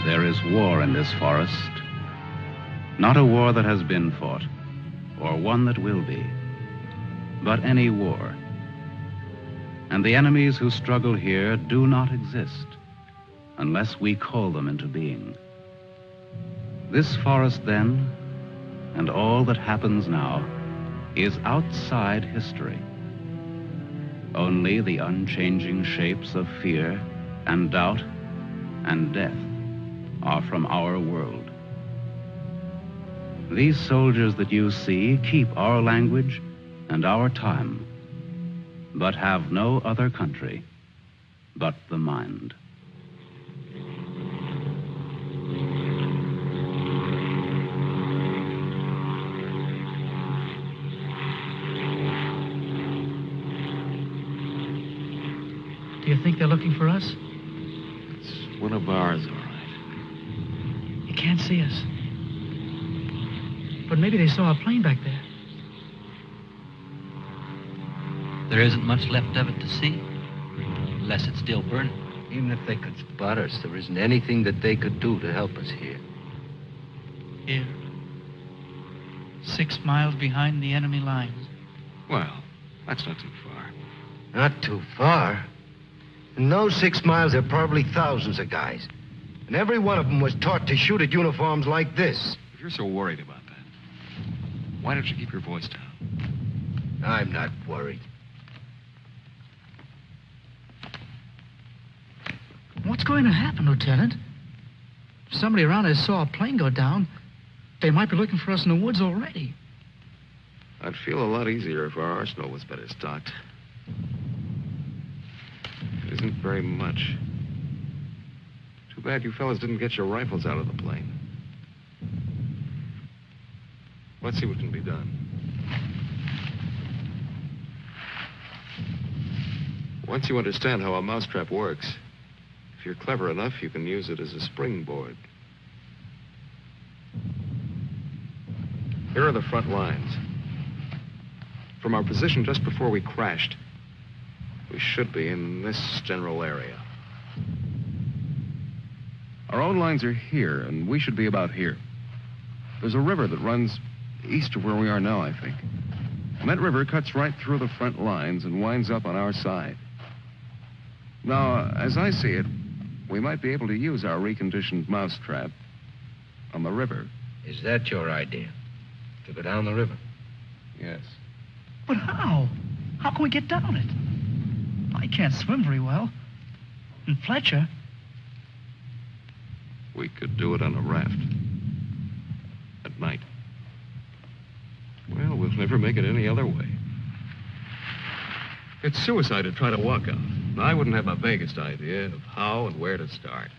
There is war in this forest, not a war that has been fought, or one that will be, but any war. And the enemies who struggle here do not exist unless we call them into being. This forest then, and all that happens now, is outside history. Only the unchanging shapes of fear and doubt and death are from our world. These soldiers that you see keep our language and our time, but have no other country but the mind. Do you think they're looking for us? It's one of ours, all right. You can't see us. But maybe they saw a plane back there. There isn't much left of it to see, unless it's still burning. Even if they could spot us, there isn't anything that they could do to help us here. Here. 6 miles behind the enemy lines. Well, that's not too far. Not too far. In those 6 miles, there are probably thousands of guys. And every one of them was taught to shoot at uniforms like this. If you're so worried about that, why don't you keep your voice down? I'm not worried. What's going to happen, Lieutenant? If somebody around us saw a plane go down, they might be looking for us in the woods already. I'd feel a lot easier if our arsenal was better stocked. It isn't very much. Too bad you fellas didn't get your rifles out of the plane. Let's see what can be done. Once you understand how a mousetrap works, if you're clever enough, you can use it as a springboard. Here are the front lines. From our position just before we crashed, we should be in this general area. Our own lines are here, and we should be about here. There's a river that runs east of where we are now, I think. And that river cuts right through the front lines and winds up on our side. Now, as I see it, we might be able to use our reconditioned mousetrap on the river. Is that your idea? To go down the river? Yes. But how? How can we get down it? I can't swim very well. And Fletcher... We could do it on a raft. At night. Well, we'll never make it any other way. It's suicide to try to walk out. I wouldn't have the vaguest idea of how and where to start.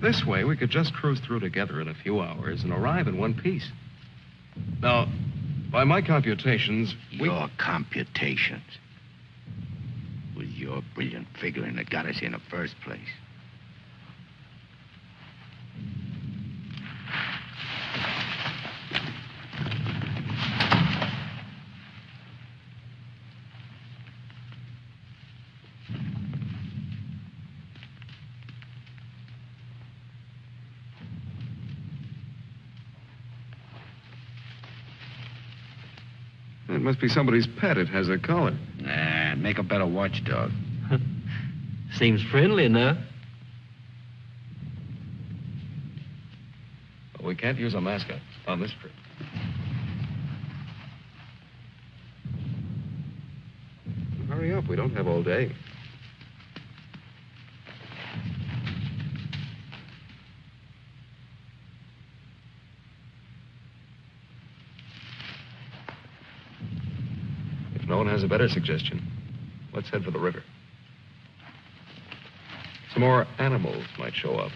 This way, we could just cruise through together in a few hours and arrive in one piece. Now, by my computations, Your computations. It was your brilliant figuring that got us here in the first place. It must be somebody's pet. It has a collar. Nah, make a better watchdog. Seems friendly enough. we can't use a mascot on this trip. up. We don't have all day. If no one has a better suggestion, let's head for the river. Some more animals might show up.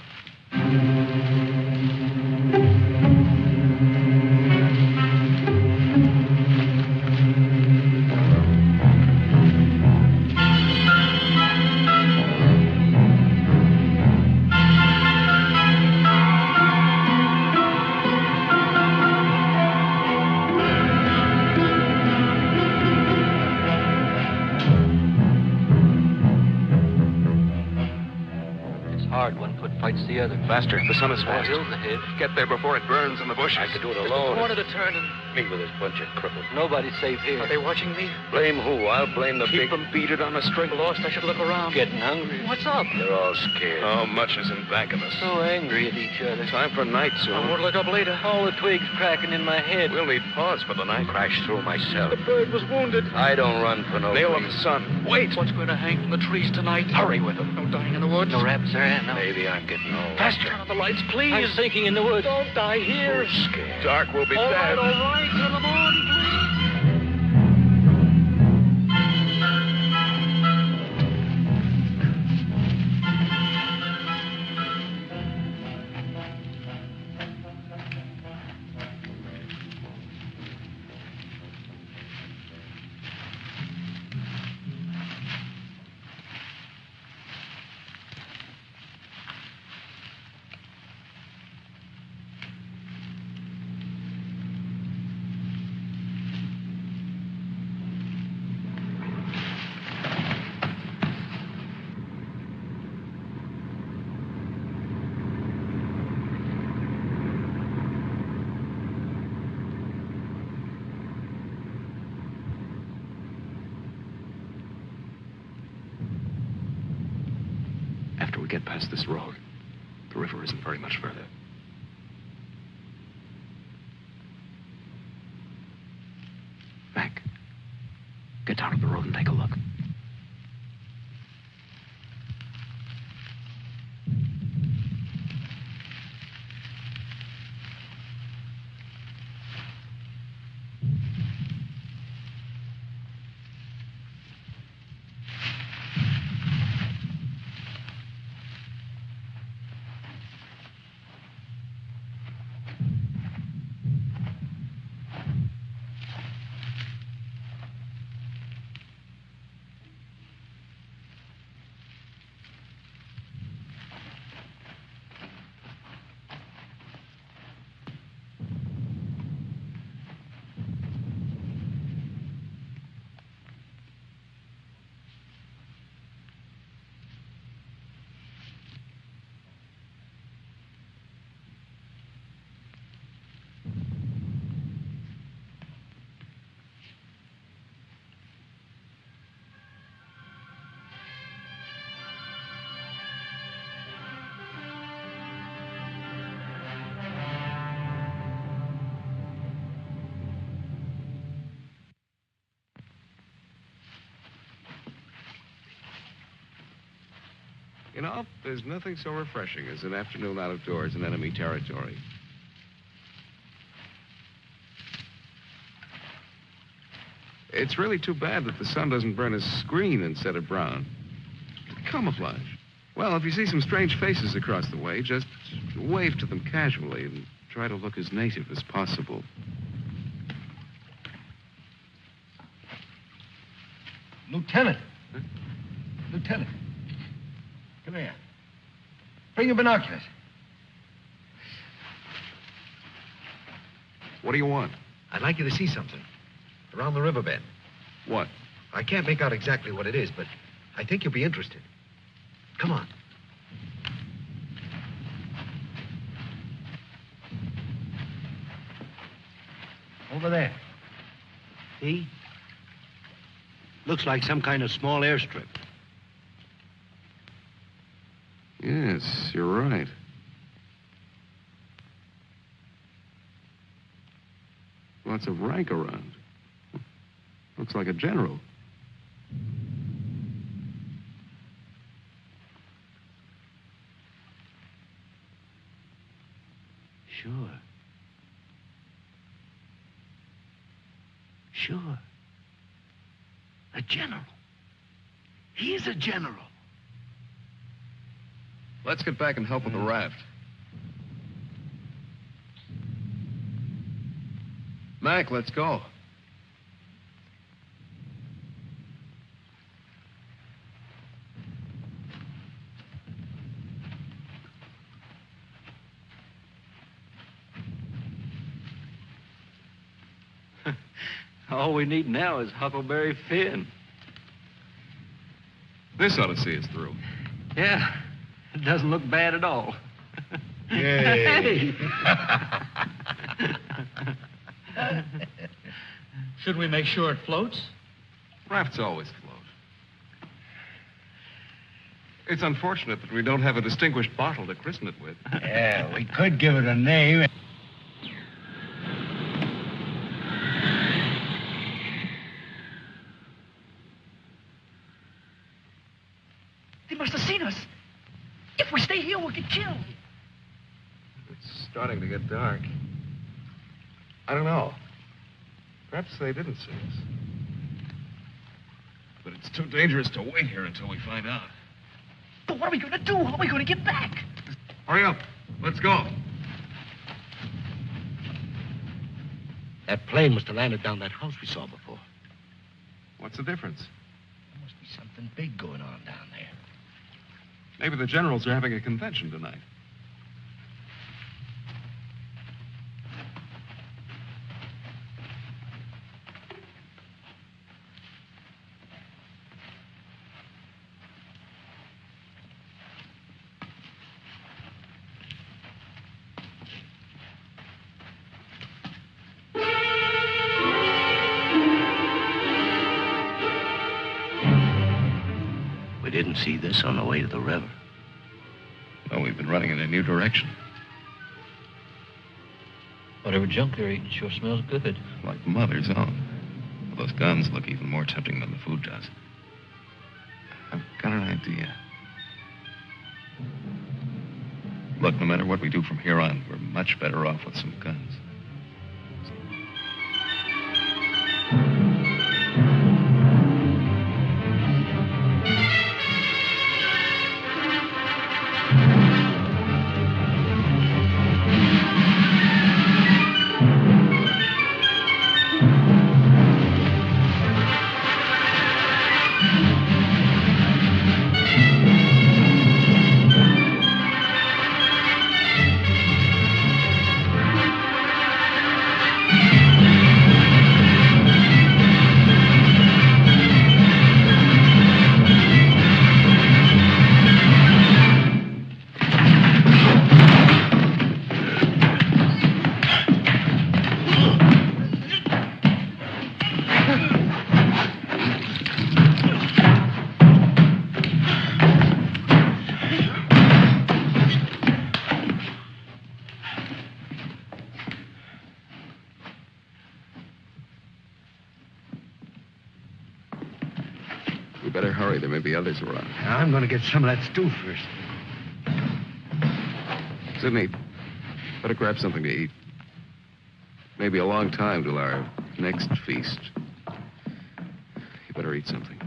Fights the other. Faster. The sun is fast. Hill's ahead. Get there before it burns in the bushes. I could do it Just alone. a corner to turn and... Me with this bunch of cripples. Nobody's safe here. Are they watching me? Blame who? I'll blame the Keep them beaded on a string. Lost, I should look around. Getting hungry. What's up? They're all scared. How much is in back of us? So angry at each other. Time for night I soon. won't look up later. All the twigs cracking in my head. We'll need pause for the night. Crashed through myself. The bird was wounded. I don't run for no Nail of the reason. sun. Wait. What's going to hang from the trees tonight? Hurry with them. No dying in the woods. No rabbits there, no. Maybe I'm getting old. Faster. Turn on the lights, please. I'm sinking in the woods. Don't die here. Who's scared? Dark will be All right, dead. all right. Turn them on, please. After we get past this road, the river isn't very much further. Mac, get down to the road and take a look. You know, there's nothing so refreshing as an afternoon out of doors in enemy territory. It's really too bad that the sun doesn't burn his screen instead of brown. Camouflage. Well, if you see some strange faces across the way, just wave to them casually and try to look as native as possible. Lieutenant. Huh? Lieutenant. Come here. Bring your binoculars. What do you want? I'd like you to see something. Around the riverbed. What? I can't make out exactly what it is, but I think you'll be interested. Come on. Over there. See? Looks like some kind of small airstrip. Yes, you're right. Lots of rank around. Looks like a general. Sure. Sure. A general. He's a general. Let's get back and help with the raft. Mac, let's go. All we need now is Huckleberry Finn. This ought to see us through. Yeah, it doesn't look bad at all. Yay. Should we make sure it floats? Rafts always float. It's unfortunate that we don't have a distinguished bottle to christen it with. Yeah, we could give it a name. They must have seen us. If we stay here, we'll get killed. It's starting to get dark. I don't know. Perhaps they didn't see us. But it's too dangerous to wait here until we find out. But what are we going to do? How are we going to get back? Hurry up. Let's go. That plane must have landed down that house we saw before. What's the difference? There must be something big going on down there. Maybe the generals are having a convention tonight. We didn't see this on the way to the river. Well, we've been running in a new direction. Whatever junk they're eating sure smells good. Like Mother's own. Those guns look even more tempting than the food does. I've got an idea. Look, no matter what we do from here on, we're much better off with some guns. We better hurry. There may be others around. I'm going to get some of that stew first. Sidney, better grab something to eat. Maybe a long time till our next feast. You better eat something.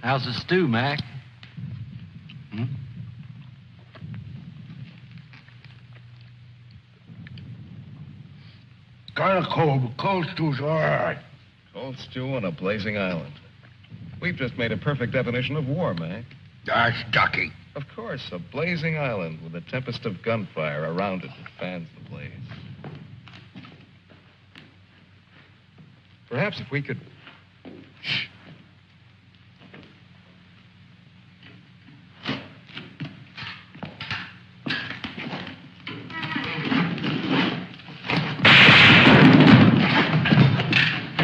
How's the stew, Mac? Kind of cold, but cold stew's all right. Cold stew on a blazing island. We've just made a perfect definition of war, Mac. That's ducky. Of course, a blazing island with a tempest of gunfire around it that fans the blaze. Perhaps if we could... Shh.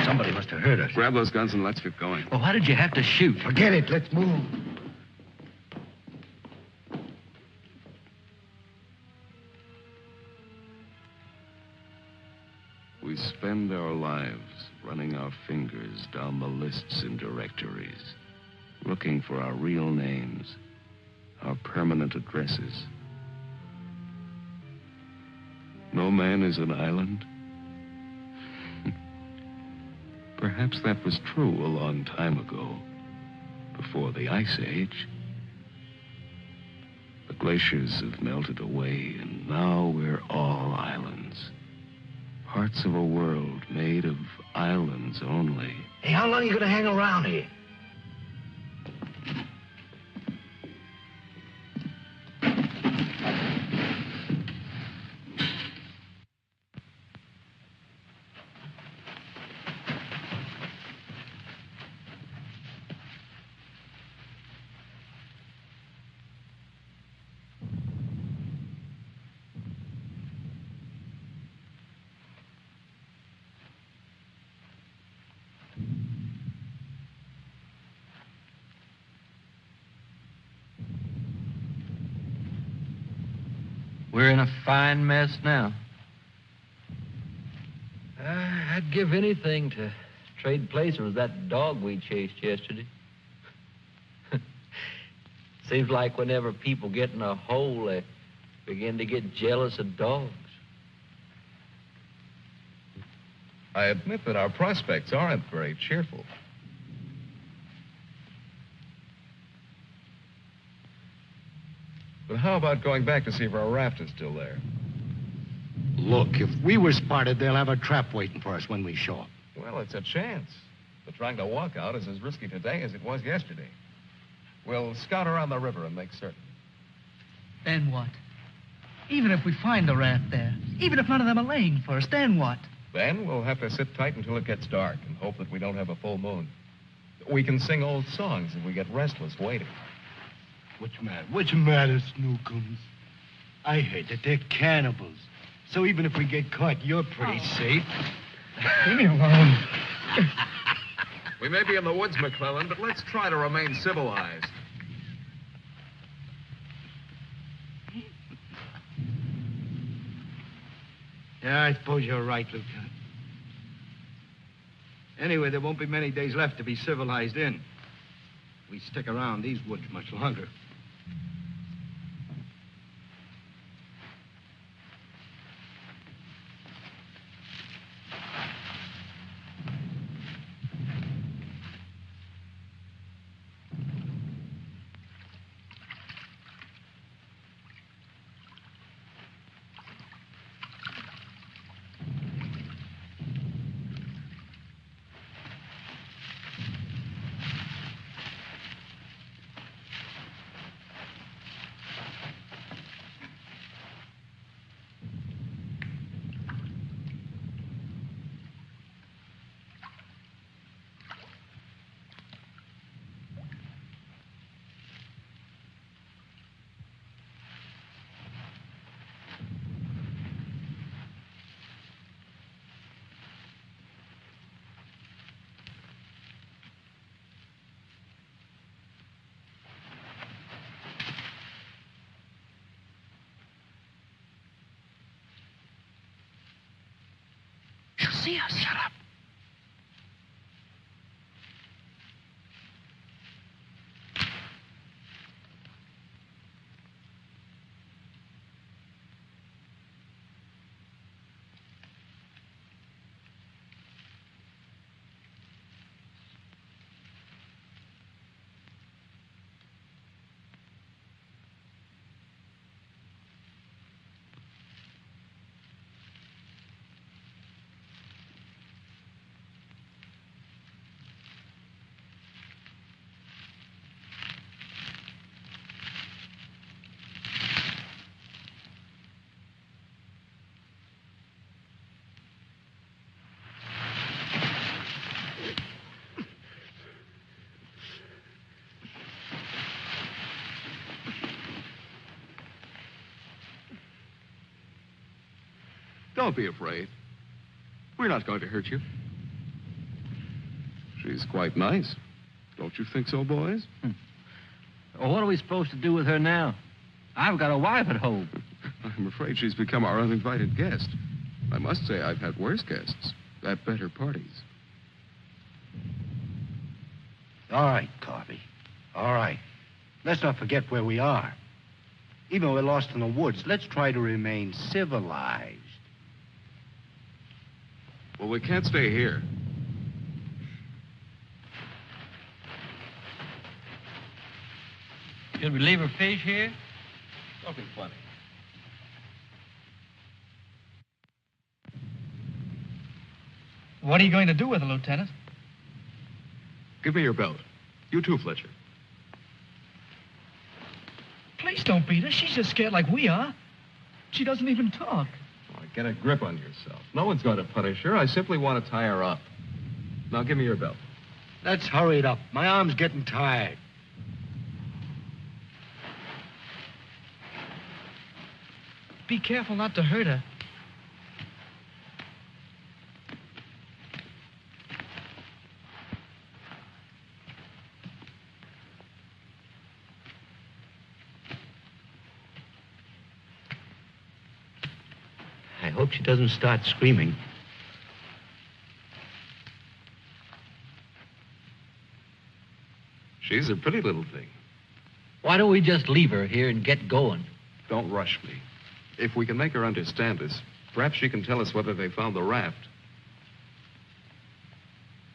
Somebody must have heard us. Grab those guns and let's get going. Well, why did you have to shoot? Forget it. Let's move. spend our lives running our fingers down the lists and directories, looking for our real names, our permanent addresses. No man is an island. Perhaps that was true a long time ago, before the Ice Age. The glaciers have melted away, and now we're all islands. Parts of a world made of islands only. Hey, how long are you going to hang around here? We're in a fine mess now. I'd give anything to trade places with that dog we chased yesterday. Seems like whenever people get in a hole, they begin to get jealous of dogs. I admit that our prospects aren't very cheerful. But how about going back to see if our raft is still there? Look, if we were spotted, they'll have a trap waiting for us when we show up. Well, it's a chance. But trying to walk out is as risky today as it was yesterday. We'll scout around the river and make certain. Then what? Even if we find the raft there, even if none of them are laying for us, then what? Then we'll have to sit tight until it gets dark and hope that we don't have a full moon. We can sing old songs if we get restless waiting. What's the matter, Snookums? I heard that they're cannibals. So even if we get caught, you're pretty safe. Leave me alone. We may be in the woods, McClellan, but let's try to remain civilized. Yeah, I suppose you're right, Lieutenant. Anyway, there won't be many days left to be civilized in. We stick around these woods much longer. She'll see us. Shut up. Don't be afraid. We're not going to hurt you. She's quite nice. Don't you think so, boys? Well, what are we supposed to do with her now? I've got a wife at home. I'm afraid she's become our uninvited guest. I must say I've had worse guests. at better parties. All right, Carby. All right. Let's not forget where we are. Even though we're lost in the woods, let's try to remain civilized. Well, we can't stay here. Should we leave her fish here? Don't be funny. What are you going to do with her, Lieutenant? Give me your belt. You too, Fletcher. Please don't beat her. She's just scared like we are. She doesn't even talk. Oh, get a grip on yourself. No one's going to punish her. I simply want to tie her up. Now, give me your belt. Let's hurry it up. My arm's getting tired. Be careful not to hurt her. I hope she doesn't start screaming. She's a pretty little thing. Why don't we just leave her here and get going? Don't rush me. If we can make her understand us, perhaps she can tell us whether they found the raft.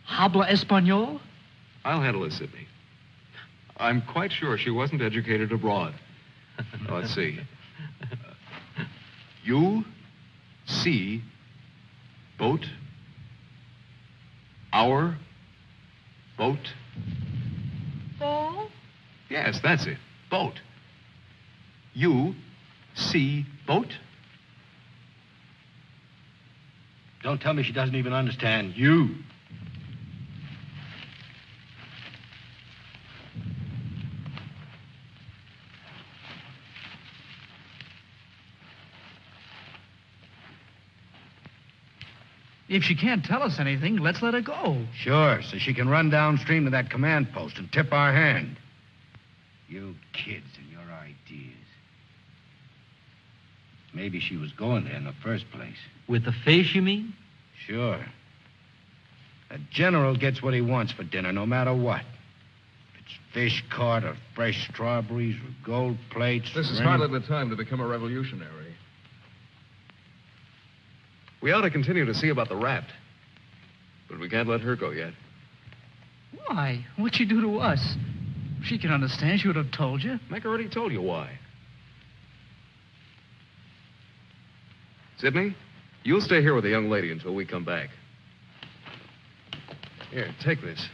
Habla Espanol? I'll handle it, Sidney. I'm quite sure she wasn't educated abroad. Now, let's see. You see boat, our boat. Ball? Yes, that's it. Boat. You see boat? Don't tell me she doesn't even understand you. If she can't tell us anything, let's let her go. Sure, so she can run downstream to that command post and tip our hand. You kids and your ideas. Maybe she was going there in the first place. With the fish, you mean? Sure. A general gets what he wants for dinner, no matter what. If it's fish caught or fresh strawberries or gold plates. This is or hardly the time to become a revolutionary. We ought to continue to see about the raft. But we can't let her go yet. Why? What'd she do to us? If she can understand, she would have told you. Mac already told you why. Sidney, you'll stay here with the young lady until we come back. Here, take this.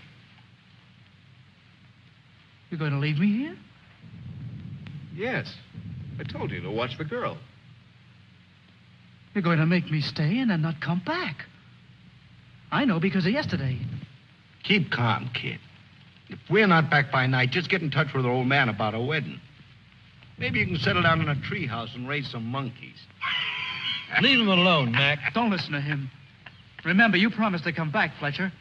You're going to leave me here? Yes. I told you to watch the girl. You're going to make me stay and then not come back. I know because of yesterday. Keep calm, kid. If we're not back by night, just get in touch with the old man about a wedding. Maybe you can settle down in a treehouse and raise some monkeys. Leave him alone, Mac. Don't listen to him. Remember, you promised to come back, Fletcher.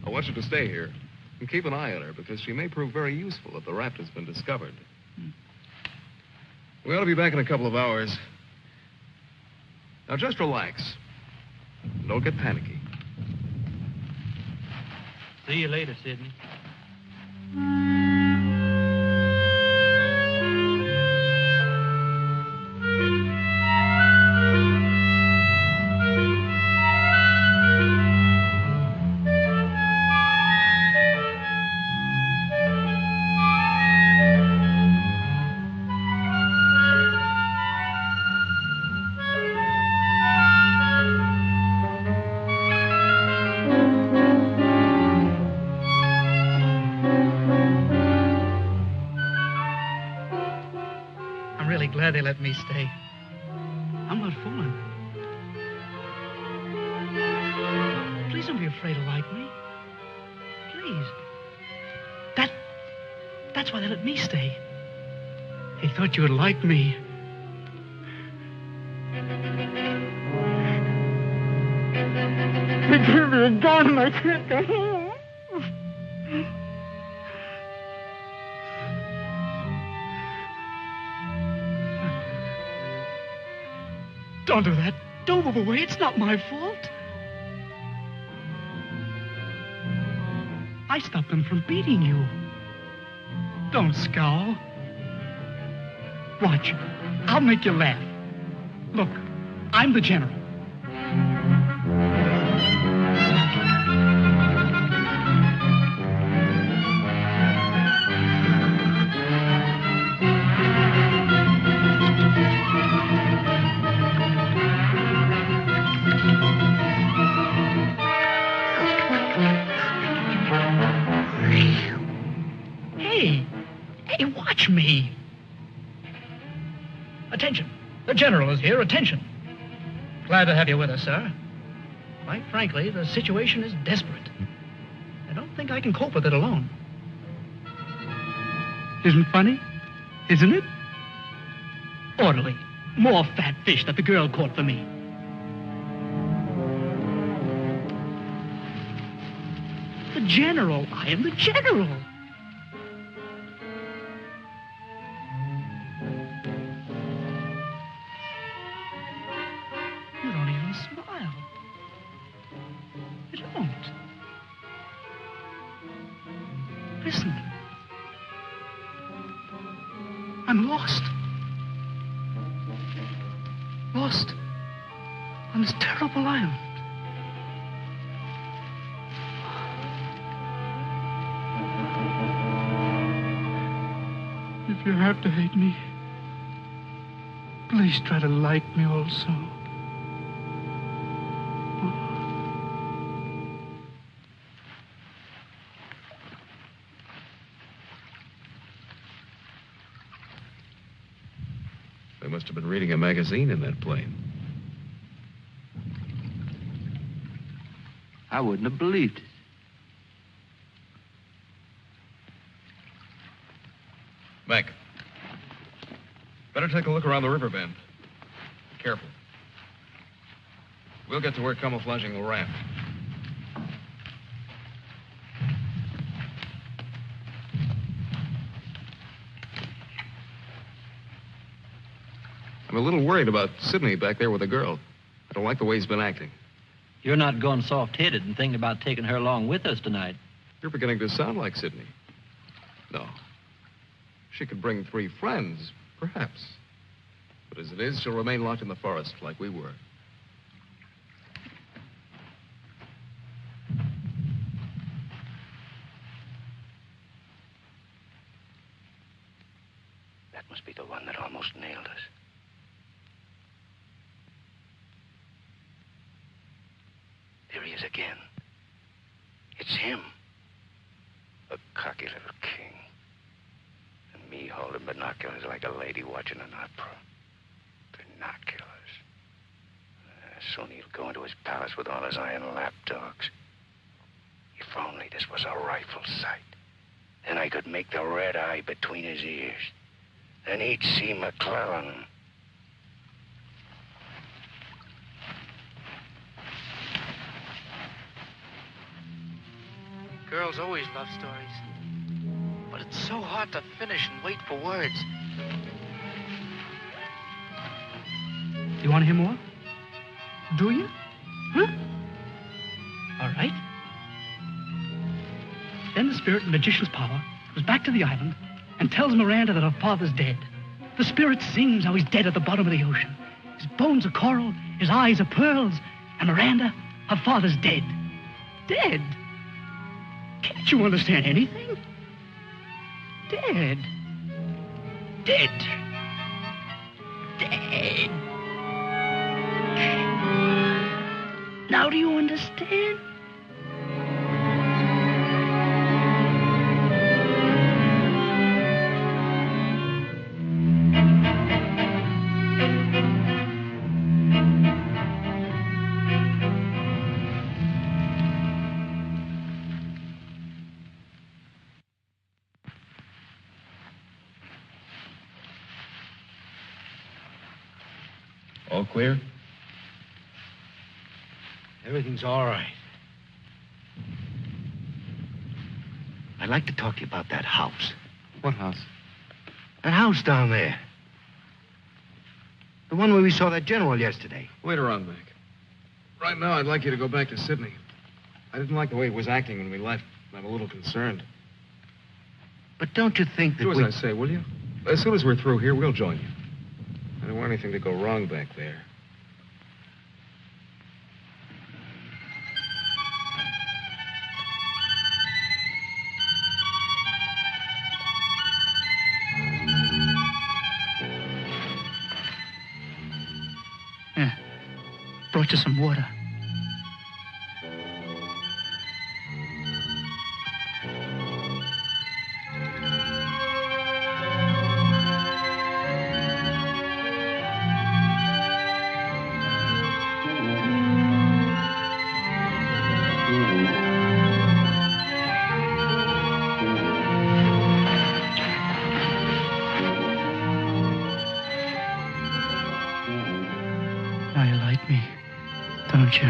I want you to stay here and keep an eye on her because she may prove very useful if the raft has been discovered. We ought to be back in a couple of hours. Now, just relax. Don't get panicky. See you later, Sidney. Glad they let me stay. I'm not fooling. Please don't be afraid to like me. Please. That's why they let me stay. They thought you would like me. They gave me a gun and I can't go home. Don't do that. Don't move away. It's not my fault. I stopped them from beating you. Don't scowl. Watch. I'll make you laugh. Look, I'm the general. Hey, watch me. Attention. The general is here. Attention. Glad to have you with us, sir. Quite frankly, the situation is desperate. I don't think I can cope with it alone. Isn't funny? Isn't it? Orderly. More fat fish that the girl caught for me. The general. I am the general. You don't even smile. You don't. Listen. I'm lost. Lost on this terrible island. If you have to hate me, please try to like me also. They must have been reading a magazine in that plane. I wouldn't have believed it. Mac, better take a look around the river bend. Be careful. We'll get to where camouflaging will raft. I'm a little worried about Sidney back there with the girl. I don't like the way he's been acting. You're not going soft-headed and thinking about taking her along with us tonight. You're beginning to sound like Sidney. No. She could bring 3 friends, perhaps. But as it is, she'll remain locked in the forest like we were. That must be the one that almost nailed us. There he is again. It's him. A cocky little king. And me holding binoculars like a lady watching an opera. Binoculars. Soon he'll go into his palace with all his iron lapdogs. If only this was a rifle sight. Then I could make the red eye between his ears. Then he'd see McClellan. Girls always love stories. But it's so hard to finish and wait for words. You want to hear more? Do you? Huh? All right. Then the spirit in magician's power goes back to the island and tells Miranda that her father's dead. The spirit sings how he's dead at the bottom of the ocean. His bones are coral, his eyes are pearls, and Miranda, her father's dead. Dead? Can't you understand anything? Dead. Dead. Dead. Now do you understand? All clear? Everything's all right. I'd like to talk to you about that house. What house? That house down there. The one where we saw that general yesterday. Later on, Mac. Right now, I'd like you to go back to Sydney. I didn't like the way he was acting when we left. I'm a little concerned. But don't you think that Do as I say, will you? As soon as we're through here, we'll join you. I don't want anything to go wrong back there. Yeah. Brought you some water. Now you like me, don't you?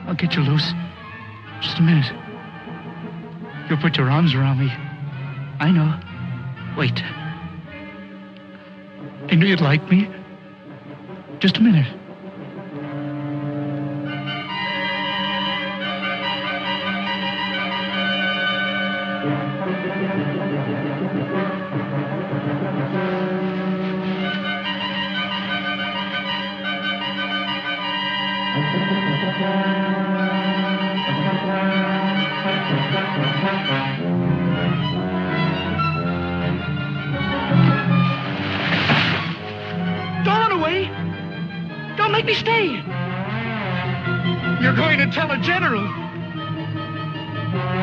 I'll get you loose. Just a minute. You'll put your arms around me. I know. Wait. I knew you'd like me. Just a minute. Don't run away. Don't make me stay. You're going to tell the general.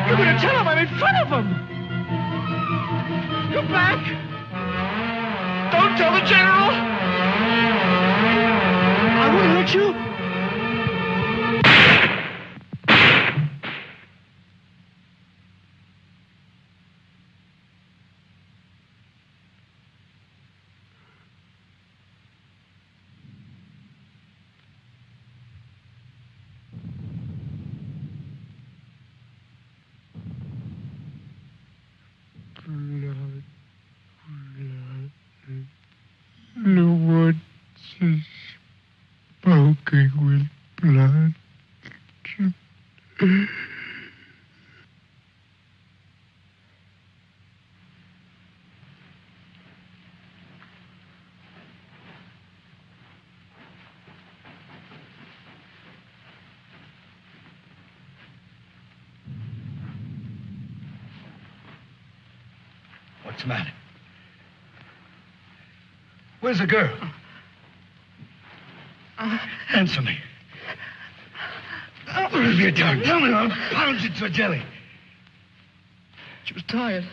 You're going to tell him I'm in front of him. Come back. Don't tell the general. I won't hurt you. The woods is smoking with blood. What's the matter? Where's the girl? Answer me. What have you done? Tell me, I'll pound you to a jelly. She was tired.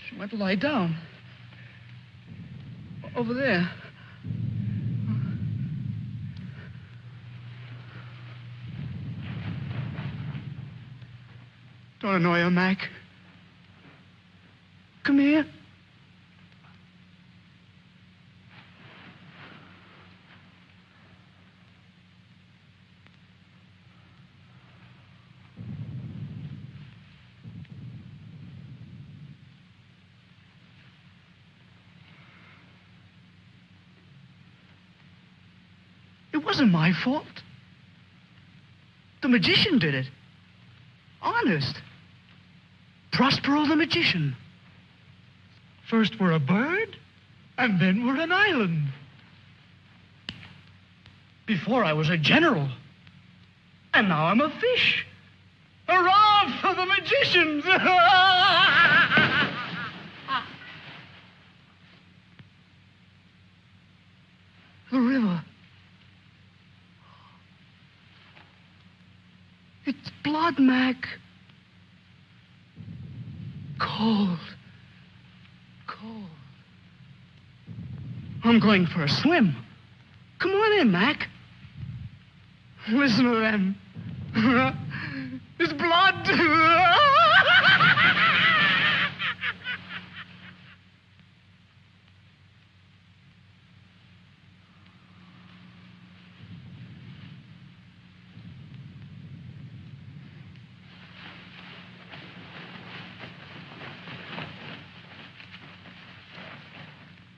She went to lie down. Over there. Don't annoy her, Mac. Come here. It wasn't my fault. The magician did it. Honest. Prospero the magician. First we're a bird, and then we're an island. Before I was a general, and now I'm a fish. Hurrah! off for the magicians! The river. It's blood, Mac. Cold. Cold. I'm going for a swim. Come on in, Mac. Listen to them. It's blood.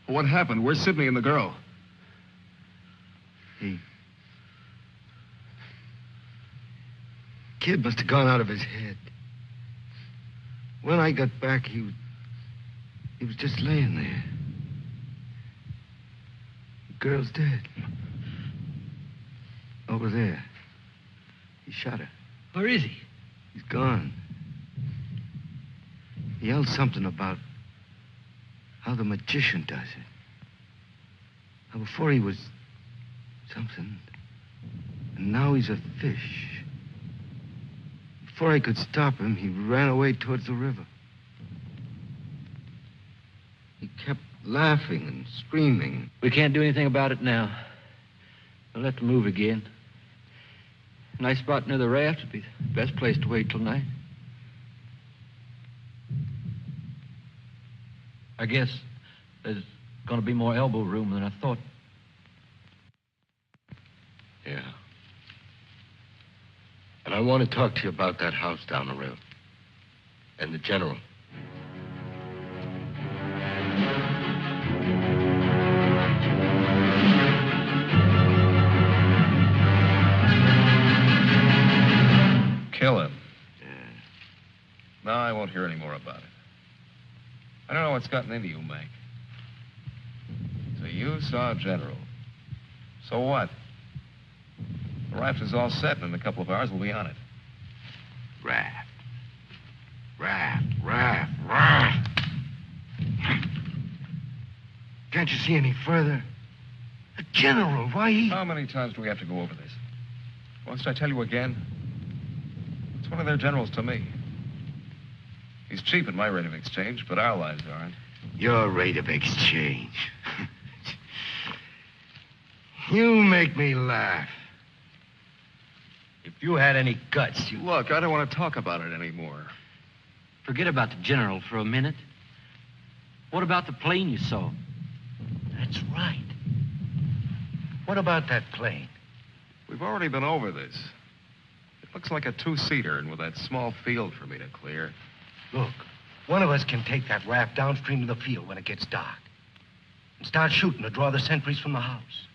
What happened? Where's Sidney and the girl? Kid must have gone out of his head. When I got back, he was just laying there. The girl's dead. Over there. He shot her. Where is he? He's gone. He yelled something about how the magician does it. Now, before he was something, and now he's a fish. Before I could stop him, he ran away towards the river. He kept laughing and screaming. We can't do anything about it now. We'll have to move again. A nice spot near the raft would be the best place to wait till night. I guess there's going to be more elbow room than I thought. Yeah. And I want to talk to you about that house down the road. And the general. Kill him. Yeah. No, I won't hear any more about it. I don't know what's gotten into you, Mac. So you saw General. So what? The raft is all set, and in a couple of hours we'll be on it. Raft. Raft. Can't you see any further? The general, why he... How many times do we have to go over this? Must I tell you again? It's one of their generals to me. He's cheap at my rate of exchange, but our lives aren't. Your rate of exchange. You make me laugh. If you had any guts, you... Look, I don't want to talk about it anymore. Forget about the general for a minute. What about the plane you saw? That's right. What about that plane? We've already been over this. It looks like a two-seater, and with that small field for me to clear. Look, one of us can take that raft downstream to the field when it gets dark and start shooting to draw the sentries from the house.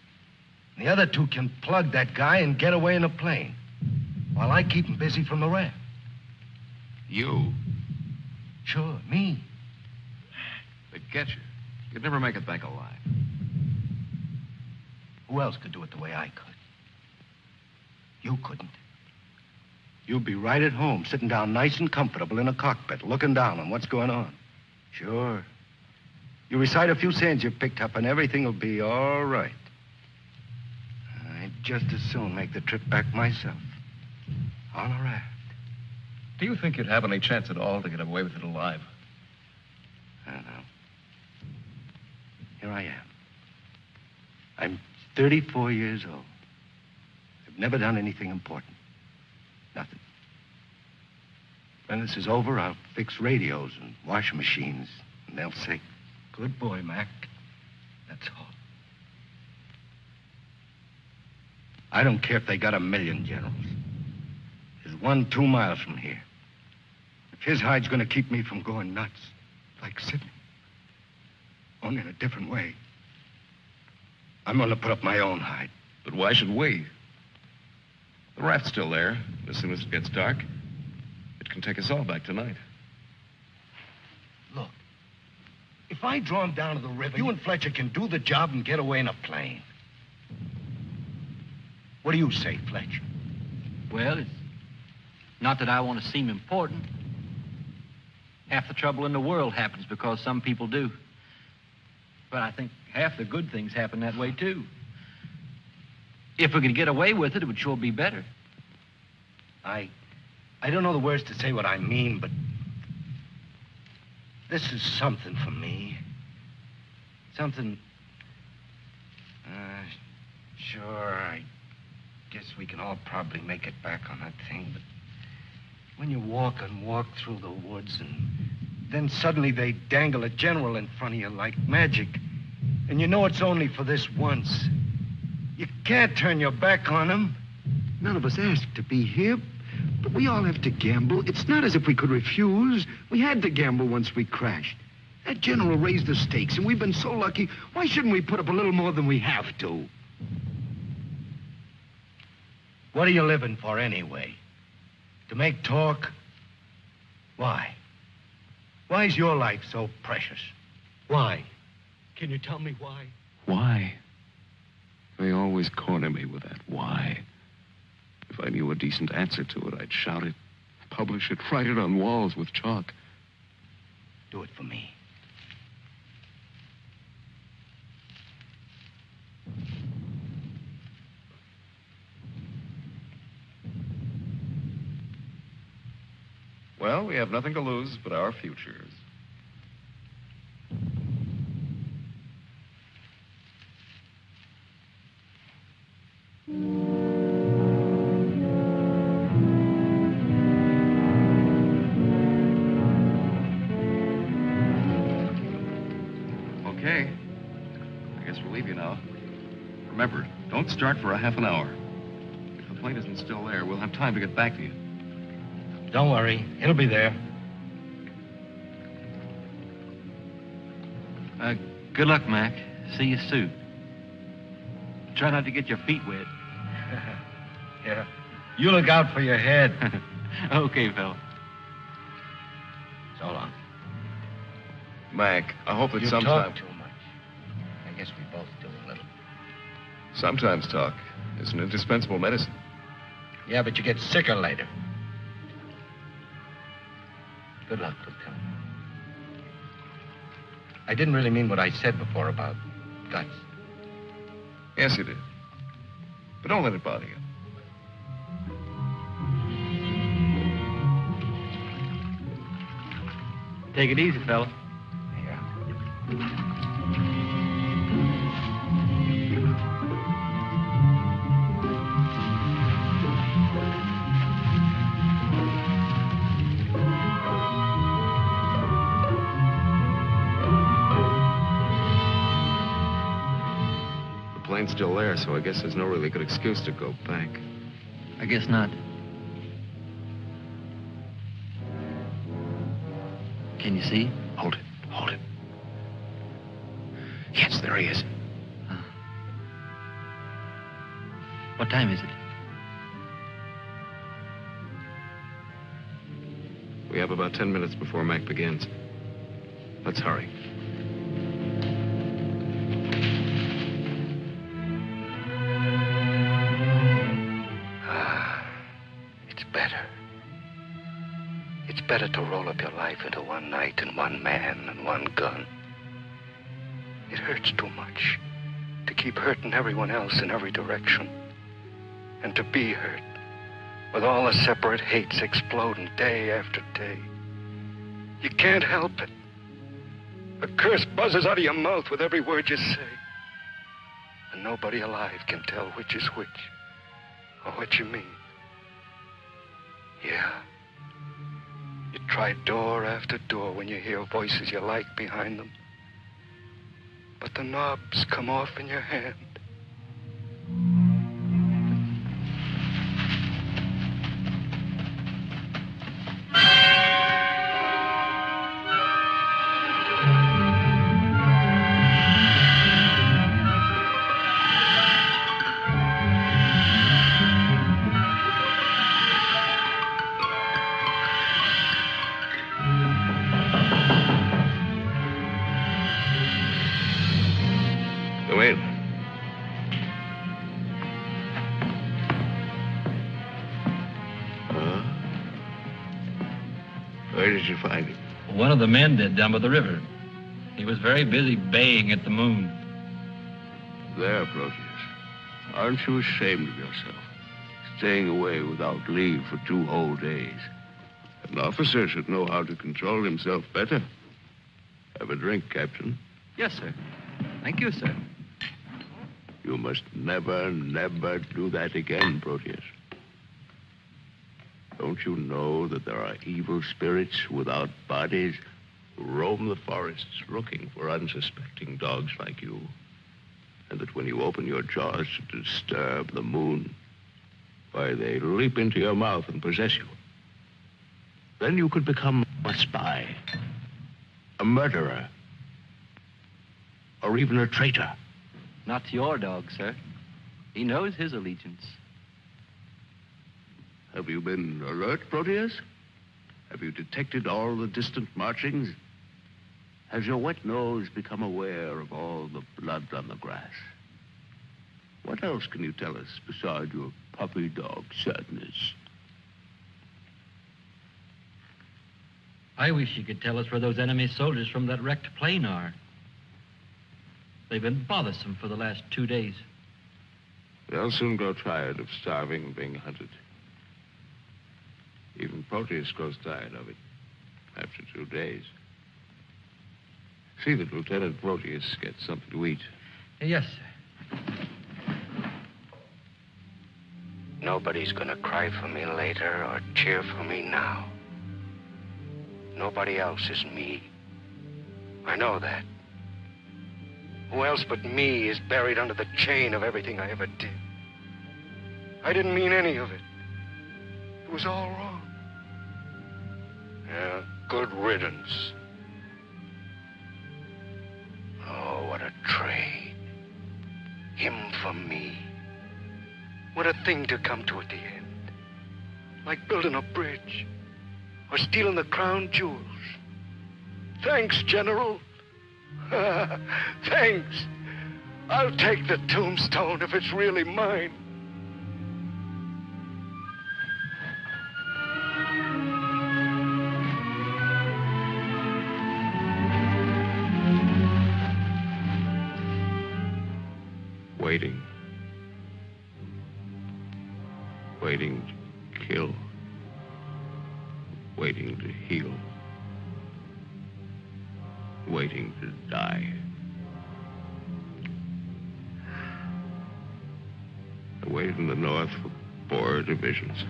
And the other two can plug that guy and get away in a plane while I keep him busy from the raft. You? Sure, me. They'd get you. You'd never make it back alive. Who else could do it the way I could? You couldn't. You'd be right at home, sitting down nice and comfortable in a cockpit, looking down on what's going on. Sure. You recite a few sayings you've picked up, and everything will be all right. I'd just as soon make the trip back myself. On a raft. Do you think you'd have any chance at all to get away with it alive? I don't know. Here I am. I'm 34 years old. I've never done anything important. Nothing. When this is over, I'll fix radios and washing machines, and they'll say, "Good boy, Mac." That's all. I don't care if they got 1,000,000 generals. There's one 2 miles from here. If his hide's gonna keep me from going nuts, like Sidney, only in a different way, I'm gonna put up my own hide. But why should we? The raft's still there. As soon as it gets dark, it can take us all back tonight. Look, if I draw him down to the river, you and Fletcher can do the job and get away in a plane. What do you say, Fletcher? Well, it's Not that I want to seem important. Half the trouble in the world happens because some people do. But I think half the good things happen that way, too. If we could get away with it, it would sure be better. I don't know the words to say what I mean, but this is something for me. Something... Sure, I guess we can all probably make it back on that thing, but when you walk and walk through the woods and then suddenly they dangle a general in front of you like magic, and you know it's only for this once, you can't turn your back on him. None of us asked to be here, but we all have to gamble. It's not as if we could refuse. We had to gamble once we crashed. That general raised the stakes, and we've been so lucky. Why shouldn't we put up a little more than we have to? What are you living for anyway? To make talk? Why? Why is your life so precious? Why? Can you tell me why? Why? They always corner me with that why. If I knew a decent answer to it, I'd shout it, publish it, write it on walls with chalk. Do it for me. Well, we have nothing to lose but our futures. Okay. I guess we'll leave you now. Remember, don't start for a half an hour. If the plane isn't still there, we'll have time to get back to you. Don't worry. It'll be there. Good luck, Mac. See you soon. Try not to get your feet wet. Yeah. You look out for your head. Okay, fella. So long. Mac, I hope that You sometime... talk too much. I guess we both do a little. Sometimes talk is an indispensable medicine. Yeah, but you get sicker later. Good luck, Lieutenant. I didn't really mean what I said before about guts. Yes, you did. But don't let it bother you. Take it easy, fella. Yeah. The plane's still there, so I guess there's no really good excuse to go back. I guess not. Can you see? Hold it. Hold it. Yes, there he is. What time is it? We have about 10 minutes before Mac begins. Let's hurry. It's better. It's better to roll up your life into one night and one man and one gun. It hurts too much to keep hurting everyone else in every direction. And to be hurt with all the separate hates exploding day after day. You can't help it. A curse buzzes out of your mouth with every word you say. And nobody alive can tell which is which or what you mean. Yeah. You try door after door when you hear voices you like behind them. But the knobs come off in your hand. did you find him? One of the men did down by the river. He was very busy baying at the moon. There, Proteus. Aren't you ashamed of yourself? Staying away without leave for 2 whole days. An officer should know how to control himself better. Have a drink, Captain. Yes, sir. Thank you, sir. You must never, never do that again, Proteus. Don't you know that there are evil spirits without bodies who roam the forests looking for unsuspecting dogs like you? And that when you open your jaws to disturb the moon, why, they leap into your mouth and possess you. Then you could become a spy, a murderer, or even a traitor. Not to your dog, sir. He knows his allegiance. Have you been alert, Proteus? Have you detected all the distant marchings? Has your wet nose become aware of all the blood on the grass? What else can you tell us beside your puppy dog sadness? I wish you could tell us where those enemy soldiers from that wrecked plane are. They've been bothersome for the last 2 days. They'll soon grow tired of starving and being hunted. Even Proteus grows tired of it after 2 days. See that Lieutenant Proteus gets something to eat. Yes, sir. Nobody's gonna cry for me later or cheer for me now. Nobody else is me. I know that. Who else but me is buried under the chain of everything I ever did? I didn't mean any of it. It was all wrong. Yeah, good riddance. Oh, what a trade. Him for me. What a thing to come to at the end. Like building a bridge. Or stealing the crown jewels. Thanks, General. Thanks. I'll take the tombstone if it's really mine. Waiting. Waiting to kill. Waiting to heal. Waiting to die. I waited in the north for 4 divisions.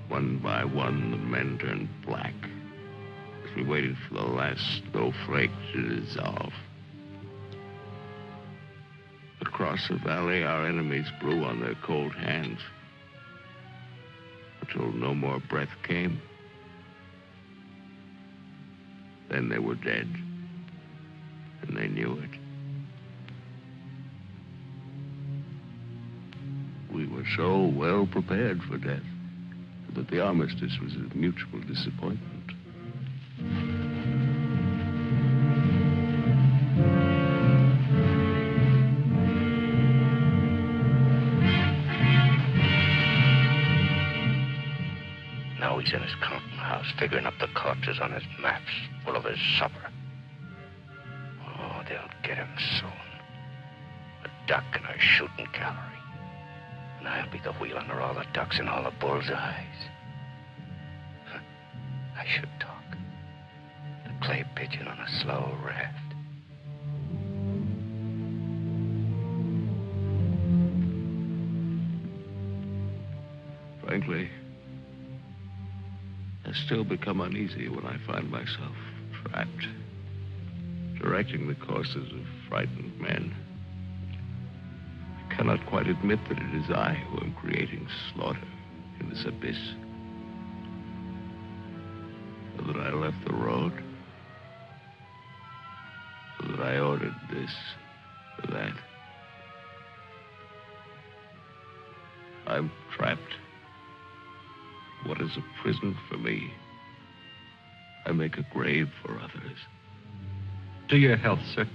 One by one, the men turned black as we waited for the last snowflake to dissolve. Across the valley, our enemies blew on their cold hands until no more breath came. Then they were dead, and they knew it. We were so well prepared for death that the armistice was a mutual disappointment. Now he's in his counting house, figuring up the corpses on his maps, full of his supper. Oh, they'll get him soon. A duck in a shooting gallery. And I'll be the wheel under all the ducks and all the bull's eyes. I should talk. The clay pigeon on a slow raft. Frankly, I still become uneasy when I find myself trapped, directing the courses of frightened men. I cannot quite admit that it is I who am creating slaughter in this abyss. So that I left the road. So that I ordered this or that. I'm trapped. What is a prison for me? I make a grave for others. To your health, sir.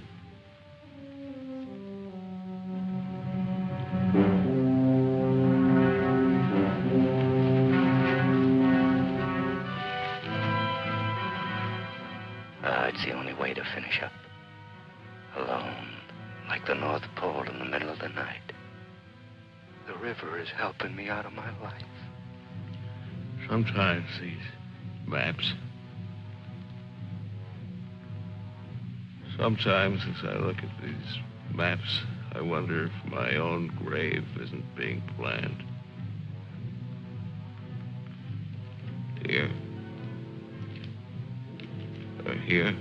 It's the only way to finish up. Alone, like the North Pole in the middle of the night. The river is helping me out of my life. Sometimes these maps. Sometimes as I look at these maps, I wonder if my own grave isn't being planned. Here. Or here.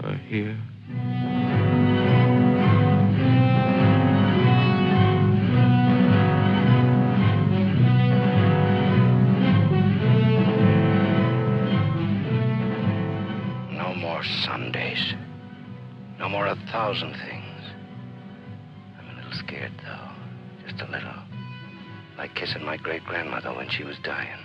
Or here. No more Sundays. No more 1,000 things. I'm a little scared, though. Just a little. Like kissing my great-grandmother when she was dying.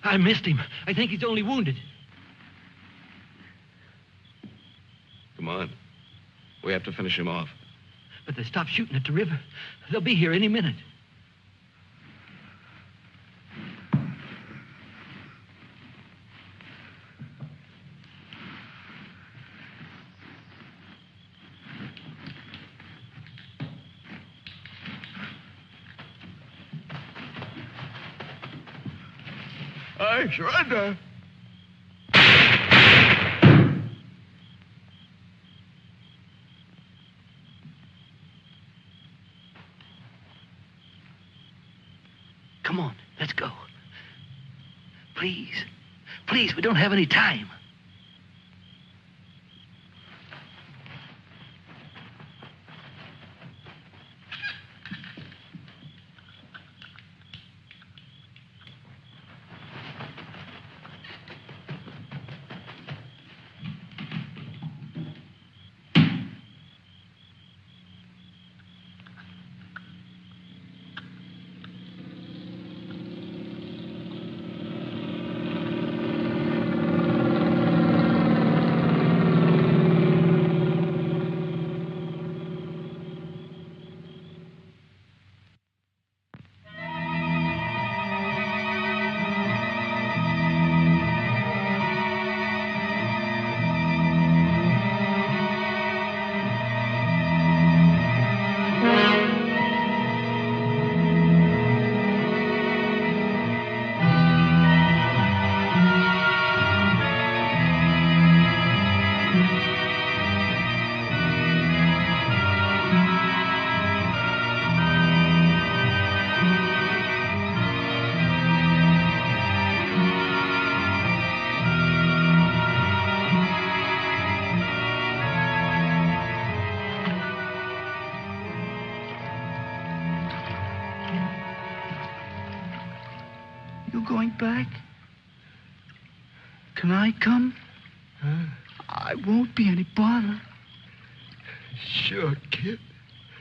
I missed him. I think he's only wounded. Come on. We have to finish him off. But they stopped shooting at the river. They'll be here any minute. I surrender. Come on, let's go. Please. Please, we don't have any time. You going back? Can I come? Huh? I won't be any bother. Sure, kid.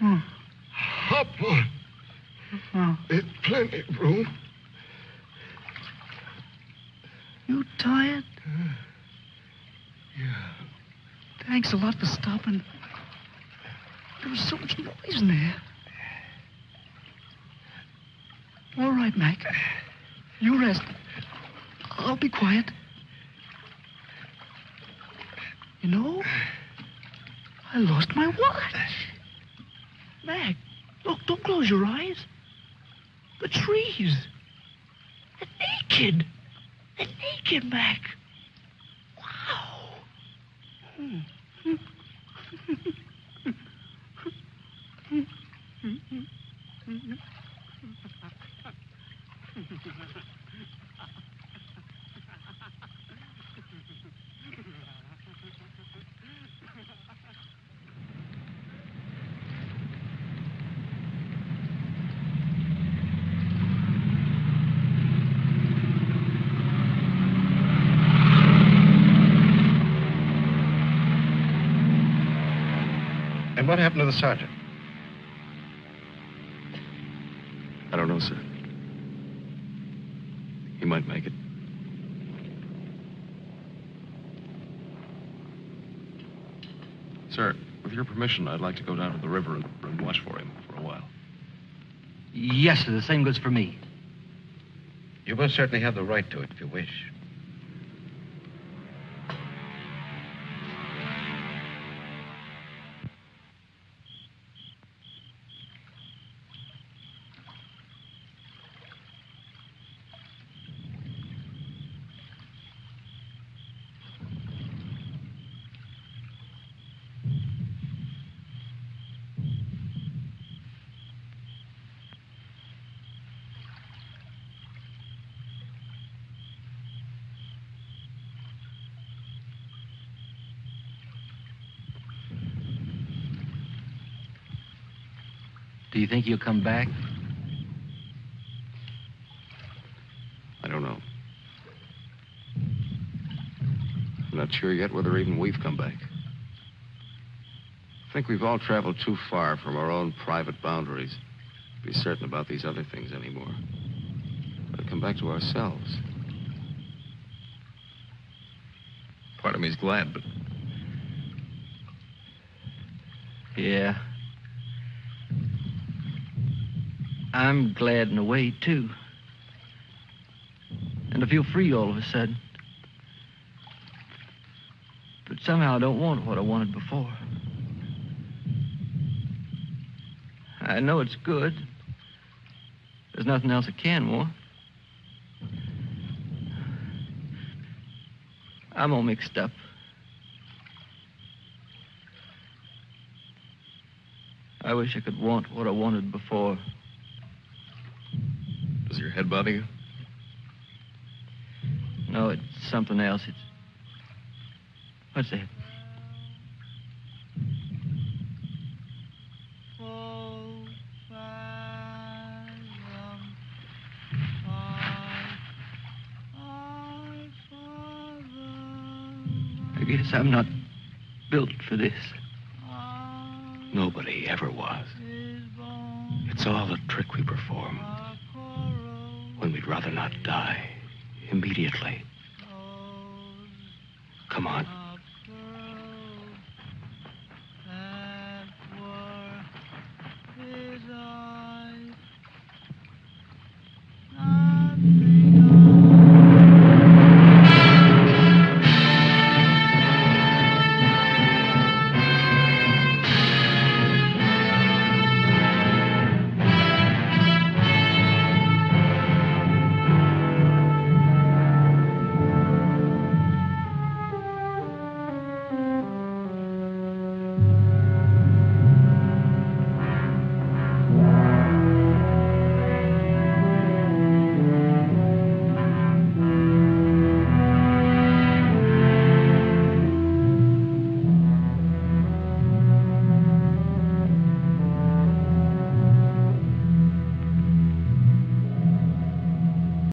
Oh. Hop on. Oh. There's plenty of room. You tired? Yeah. Thanks a lot for stopping. There was so much noise in there. All right, Mac. You rest. I'll be quiet. You know, I lost my watch. Mac, look, don't close your eyes. The trees. They're naked. They're naked, Mac. Wow. And what happened to the sergeant? I don't know, sir. He might make it. Sir, with your permission, I'd like to go down to the river and watch for him for a while. Yes, sir. The same goes for me. You most certainly have the right to it if you wish. Do you think he'll come back? I don't know. I'm not sure yet whether even we've come back. I think we've all traveled too far from our own private boundaries to be certain about these other things anymore. We'll come back to ourselves. Part of me's glad, but... Yeah. I'm glad in a way, too. And I feel free all of a sudden. But somehow I don't want what I wanted before. I know it's good. There's nothing else I can want. I'm all mixed up. I wish I could want what I wanted before. Does your head bother you? No, it's something else. It's... What's that? I guess I'm not built for this. Nobody ever was. It's all a trick we perform. When we'd rather not die immediately. Come on.